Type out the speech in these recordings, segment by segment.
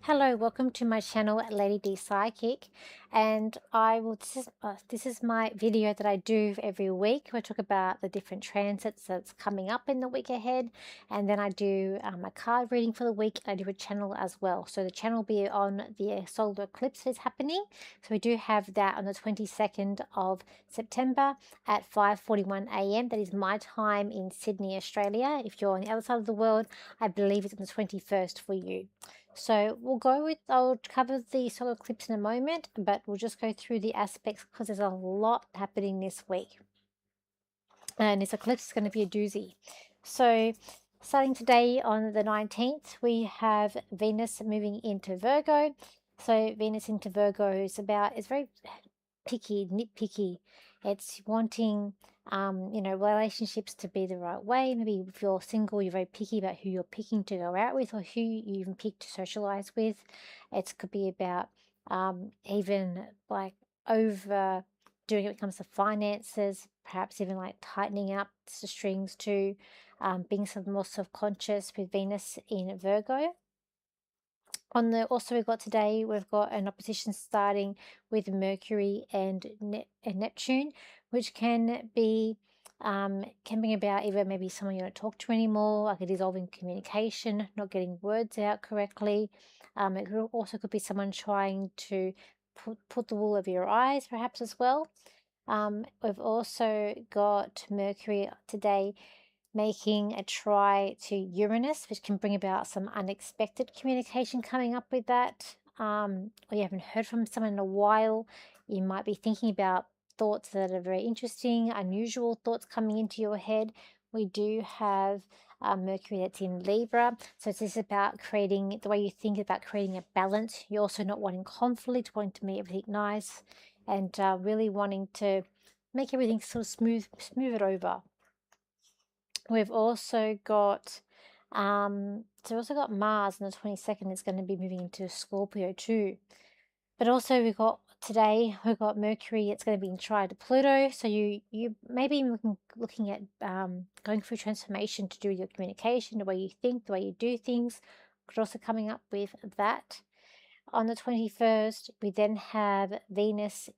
Hello, welcome to my channel, Lady D Psychic, and this is my video that I do every week. I talk about the different transits that's coming up in the week ahead, and then I do a card reading for the week. I do a channel as well. So the channel will be on the solar eclipse that is happening. So we do have that on the 22nd of September at 5:41 a.m. That is my time in Sydney, Australia. If you're on the other side of the world, I believe it's on the 21st for you. So I'll cover the solar eclipse in a moment, but we'll just go through the aspects because there's a lot happening this week. And this eclipse is going to be a doozy. So starting today on the 19th, we have Venus moving into Virgo. So Venus into Virgo is very picky, nitpicky. It's wanting, relationships to be the right way. Maybe if you're single, you're very picky about who you're picking to go out with or who you even pick to socialize with. It could be about even like over doing it when it comes to finances, perhaps even like tightening up the strings to being some more self-conscious with Venus in Virgo. We've got today, we've got an opposition starting with Mercury and Neptune, which can bring about either maybe someone you don't talk to anymore, like a dissolving communication, not getting words out correctly. It could be someone trying to put the wool over your eyes, perhaps as well. We've also got Mercury today making a try to Uranus, which can bring about some unexpected communication coming up with that. Or you haven't heard from someone in a while. You might be thinking about thoughts that are very interesting, unusual thoughts coming into your head. We do have Mercury that's in Libra. So it's just about creating, the way you think about creating a balance. You're also not wanting conflict, wanting to make everything nice, and really wanting to make everything sort of smooth it over. We've also got Mars on the 22nd. It's going to be moving into Scorpio too. But also we've got Mercury. It's going to be in trine to Pluto. So you maybe looking at going through transformation to do with your communication, the way you think, the way you do things. Could also coming up with that. On the 21st, we then have Venus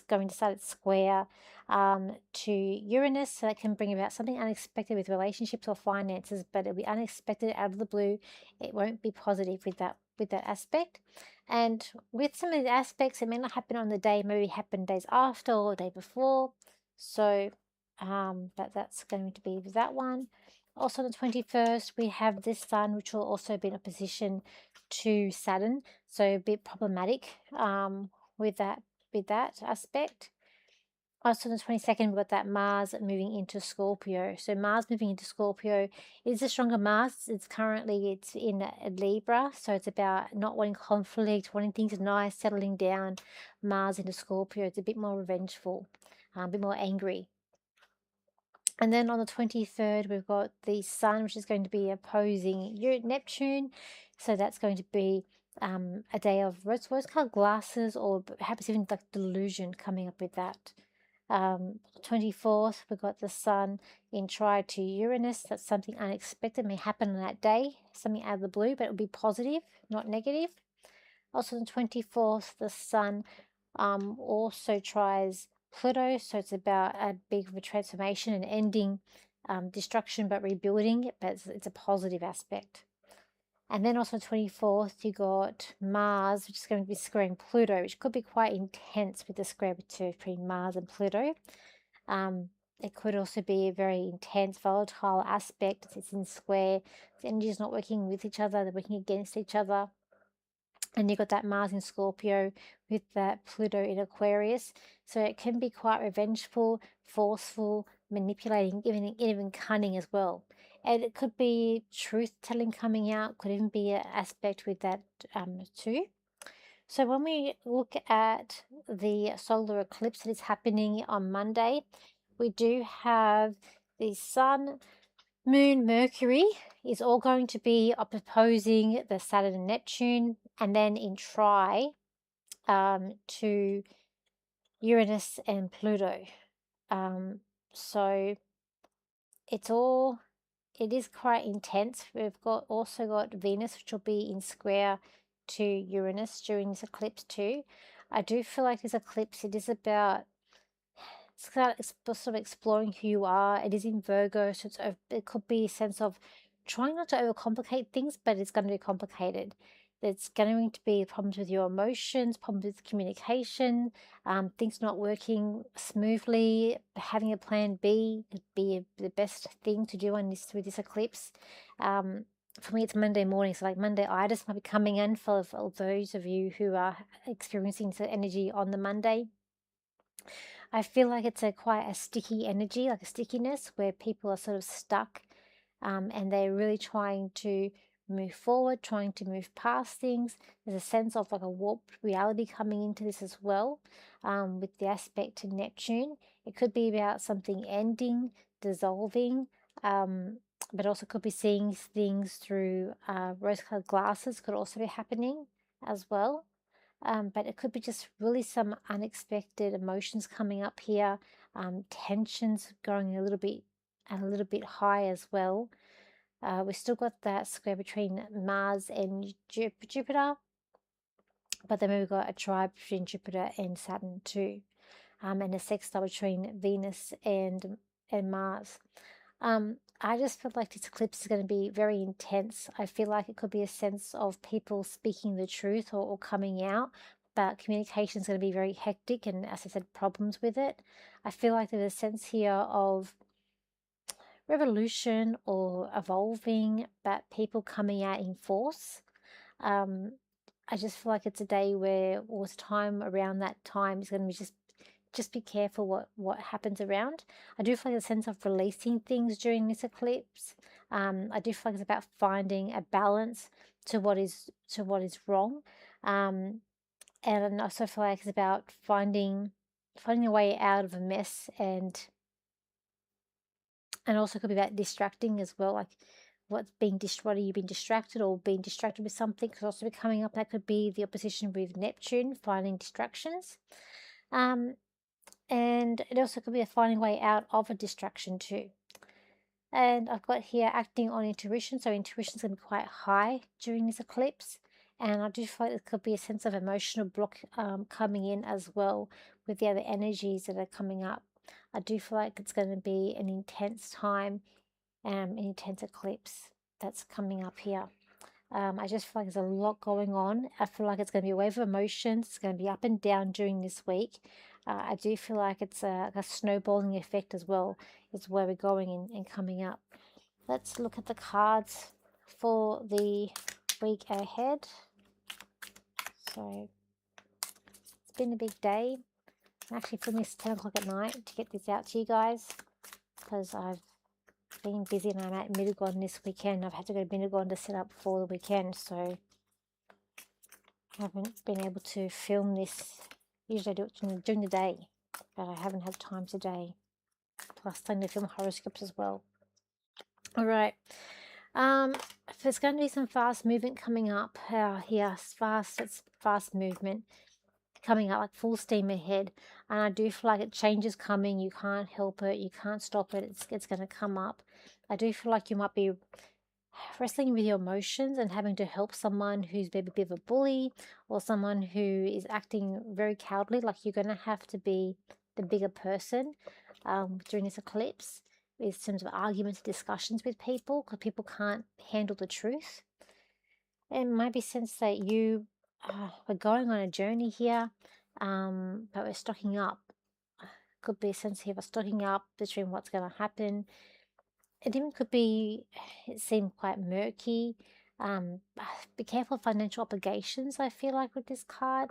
going to start its square to Uranus, so that can bring about something unexpected with relationships or finances, but it'll be unexpected out of the blue. It won't be positive with that aspect. And with some of the aspects, it may not happen on the day, maybe happen days after or the day before. So that's going to be that one. Also on the 21st, we have this Sun, which will also be in opposition to Saturn, so a bit problematic with that aspect. Also on the 22nd, we've got that Mars moving into Scorpio. So Mars moving into Scorpio is a stronger Mars. It's in Libra, so it's about not wanting conflict, wanting things nice, settling down. Mars into Scorpio, it's a bit more revengeful, a bit more angry. And then on the 23rd, we've got the Sun, which is going to be opposing Neptune. So that's going to be a day of rose-colored glasses, or perhaps even like delusion coming up with that. 24th, we've got the Sun in trine to Uranus. That's something unexpected may happen on that day, something out of the blue, but it'll be positive, not negative. Also on the 24th, the Sun also tries Pluto, so it's about a big of a transformation and ending destruction but rebuilding, but it's a positive aspect. And then also 24th, you got Mars, which is going to be squaring Pluto, which could be quite intense with the square between Mars and Pluto. It could also be a very intense, volatile aspect. It's in square. The energy is not working with each other, they're working against each other. And you've got that Mars in Scorpio with that Pluto in Aquarius. So it can be quite revengeful, forceful, manipulating, even cunning as well. And it could be truth-telling coming out, could even be an aspect with that too. So when we look at the solar eclipse that is happening on Monday, we do have the Sun, Moon, Mercury is all going to be opposing the Saturn and Neptune, and then in trine to Uranus and Pluto. So it is quite intense. We've also got Venus, which will be in square to Uranus during this eclipse too. I do feel like this eclipse, it is about, it's sort of exploring who you are. It is in Virgo, so it could be a sense of trying not to overcomplicate things, but it's going to be complicated. There's going to be problems with your emotions, problems with communication, things not working smoothly. Having a plan B would be the best thing to do on this through this eclipse. For me, it's Monday morning, so like Monday-itis might be coming in for those of you who are experiencing the energy on the Monday. I feel like it's quite a sticky energy, like a stickiness, where people are sort of stuck, and they're really trying to move forward, trying to move past things. There's a sense of like a warped reality coming into this as well, with the aspect to Neptune. It could be about something ending, dissolving, but also could be seeing things through rose-colored glasses, could also be happening as well. But it could be just really some unexpected emotions coming up here, tensions going a little bit high as well. We've still got that square between Mars and Jupiter, but then we've got a tribe between Jupiter and Saturn too, and a sextile between Venus and Mars. I just feel like this eclipse is going to be very intense. I feel like it could be a sense of people speaking the truth or coming out, but communication is going to be very hectic and, as I said, problems with it. I feel like there's a sense here of revolution or evolving, but people coming out in force. I just feel like it's a day where, or it's time around that time is going to be just be careful what happens around. I do feel like a sense of releasing things during this eclipse. I do feel like it's about finding a balance to what is wrong, and I also feel like it's about finding a way out of a mess, and also could be about distracting as well, like what are you being distracted, or being distracted with something could also be coming up. That could be the opposition with Neptune, finding distractions. And it also could be a finding way out of a distraction too. And I've got here acting on intuition. So intuition is going to be quite high during this eclipse. And I do feel like there could be a sense of emotional block coming in as well with the other energies that are coming up. I do feel like it's going to be an intense time, an intense eclipse that's coming up here. I just feel like there's a lot going on. I feel like it's going to be a wave of emotions. It's going to be up and down during this week. I do feel like it's a snowballing effect as well. It's where we're going and coming up. Let's look at the cards for the week ahead. So it's been a big day. I'm actually filming this 10 o'clock at night to get this out to you guys, because I've been busy and I'm at Middlegon this weekend. I've had to go to Middlegon to set up for the weekend, so I haven't been able to film this. Usually I do it during the day, but I haven't had time today. Plus time to film horoscopes as well. Alright, there's going to be some fast movement coming up here. It's fast movement coming up, like full steam ahead, and I do feel like a change is coming. You can't help it, you can't stop it. It's going to come up. I do feel like you might be wrestling with your emotions and having to help someone who's maybe a bit of a bully, or someone who is acting very cowardly. Like you're going to have to be the bigger person during this eclipse, in terms of arguments, discussions with people, because people can't handle the truth. It might be sense that we're going on a journey here, but we're stocking up. Could be a sense here of stocking up between what's going to happen. It even could be, it seemed quite murky. Be careful of financial obligations, I feel like, with this card.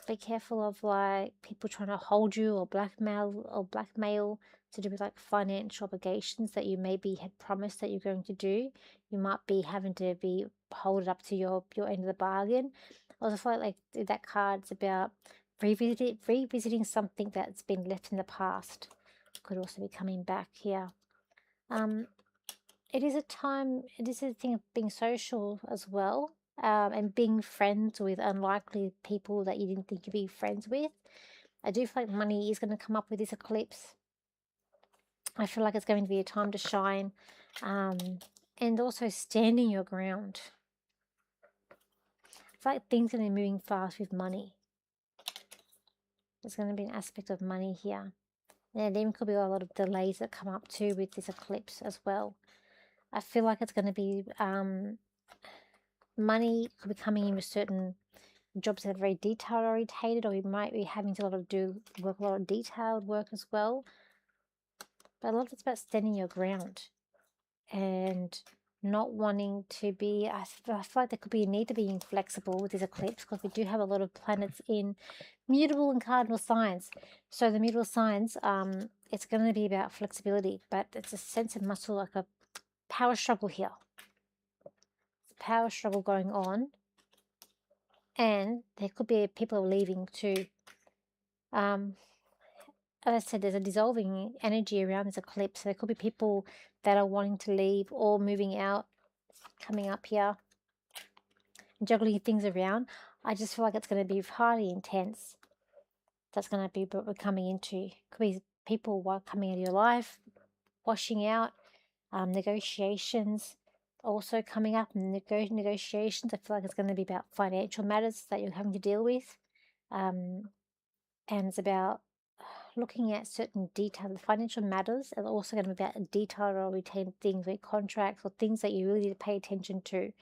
Be careful of like people trying to hold you or blackmail to do with like financial obligations that you maybe had promised that you're going to do. You might be having to be hold up to your end of the bargain. I also feel like that card's about revisiting something that's been left in the past. Could also be coming back here. It is a thing of being social as well, and being friends with unlikely people that you didn't think you'd be friends with. I do feel like money is going to come up with this eclipse. I feel like it's going to be a time to shine, and also standing your ground. It's like things are going to be moving fast with money. There's going to be an aspect of money here. And there even could be a lot of delays that come up too with this eclipse as well. I feel like it's going to be money could be coming in with certain jobs that are very detail orientated, or you might be having to work a lot of detailed work as well. But a lot of it's about standing your ground and not wanting to be, I feel like there could be a need to be inflexible with this eclipse, because we do have a lot of planets in mutable and cardinal signs. So the mutable signs, it's going to be about flexibility, but it's a sense of muscle, like a power struggle here. It's a power struggle going on, and there could be people leaving too. As I said, there's a dissolving energy around this eclipse. So there could be people that are wanting to leave or moving out, coming up here, juggling things around. I just feel like it's going to be highly intense. That's going to be what we're coming into. Could be people coming into your life, washing out, negotiations also coming up. And negotiations, I feel like it's going to be about financial matters that you're having to deal with. And it's about looking at certain detailed financial matters, and also going to be about detailed or retained things like contracts or things that you really need to pay attention to.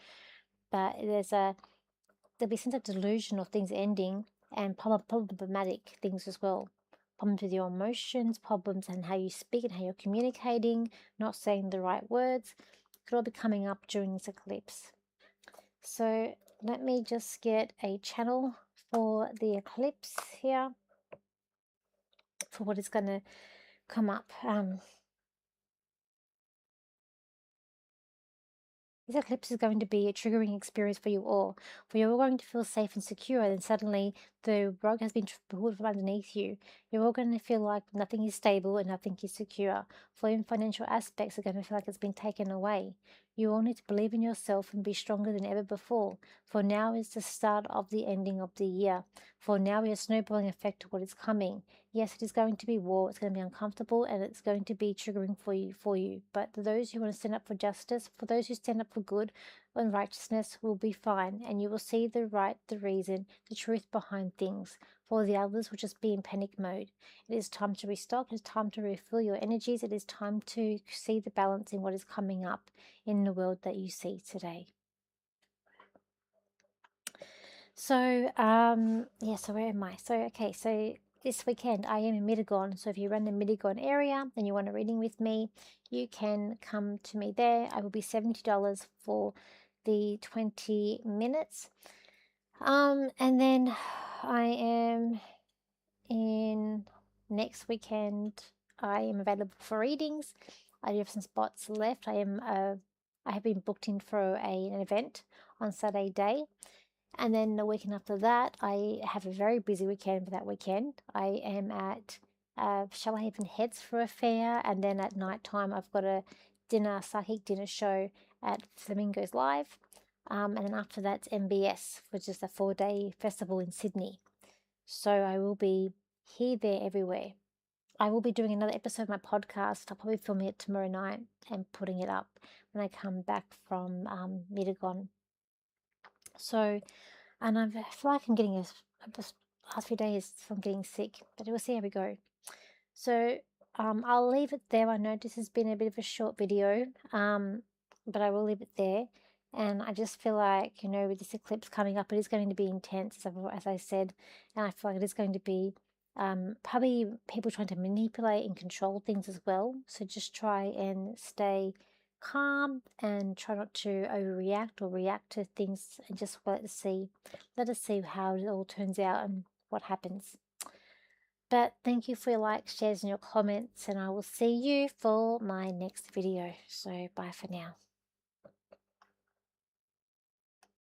But there'll be a sense of delusion of things ending, and problematic things as well. Problems with your emotions, problems and how you speak and how you're communicating, not saying the right words, could all be coming up during this eclipse. So let me just get a channel for the eclipse here, for what is going to come up. This eclipse is going to be a triggering experience for you all. For you're all going to feel safe and secure, and suddenly the rug has been pulled from underneath you. You're all going to feel like nothing is stable and nothing is secure. For even financial aspects are going to feel like it's been taken away. You all need to believe in yourself and be stronger than ever before. For now is the start of the ending of the year. For now is a snowballing effect to what is coming. Yes, it is going to be war, it's going to be uncomfortable, and it's going to be triggering for you. But those who want to stand up for justice, for those who stand up for good and righteousness, will be fine, and you will see the right, the reason, the truth behind things. For the others will just be in panic mode. It is time to restock, it is time to refill your energies, it is time to see the balance in what is coming up in the world that you see today. So, yeah, so where am I? So, okay, so this weekend I am in Mittagong. So if you're in the Mittagong area and you want a reading with me, you can come to me there. I will be $70 for the 20 minutes. And then I am in next weekend. I am available for readings. I do have some spots left. I have been booked in for an event on Saturday day. And then the weekend after that, I have a very busy weekend for that weekend. I am at Shoalhaven Heads for a fair, and then at night time I've got a psychic dinner show at Flamingos Live. And then after that's MBS, which is a 4-day festival in Sydney. So I will be here, there, everywhere. I will be doing another episode of my podcast. I'll probably film it tomorrow night and putting it up when I come back from Mittagong. So, and I feel like I'm getting last few days from getting sick, but we'll see how we go. So, I'll leave it there. I know this has been a bit of a short video, but I will leave it there. And I just feel like, with this eclipse coming up, it is going to be intense, as I said, and I feel like it is going to be probably people trying to manipulate and control things as well. So just try and stay calm and try not to overreact or react to things, and just let us see how it all turns out and what happens. But thank you for your likes, shares, and your comments, and I will see you for my next video. So bye for now.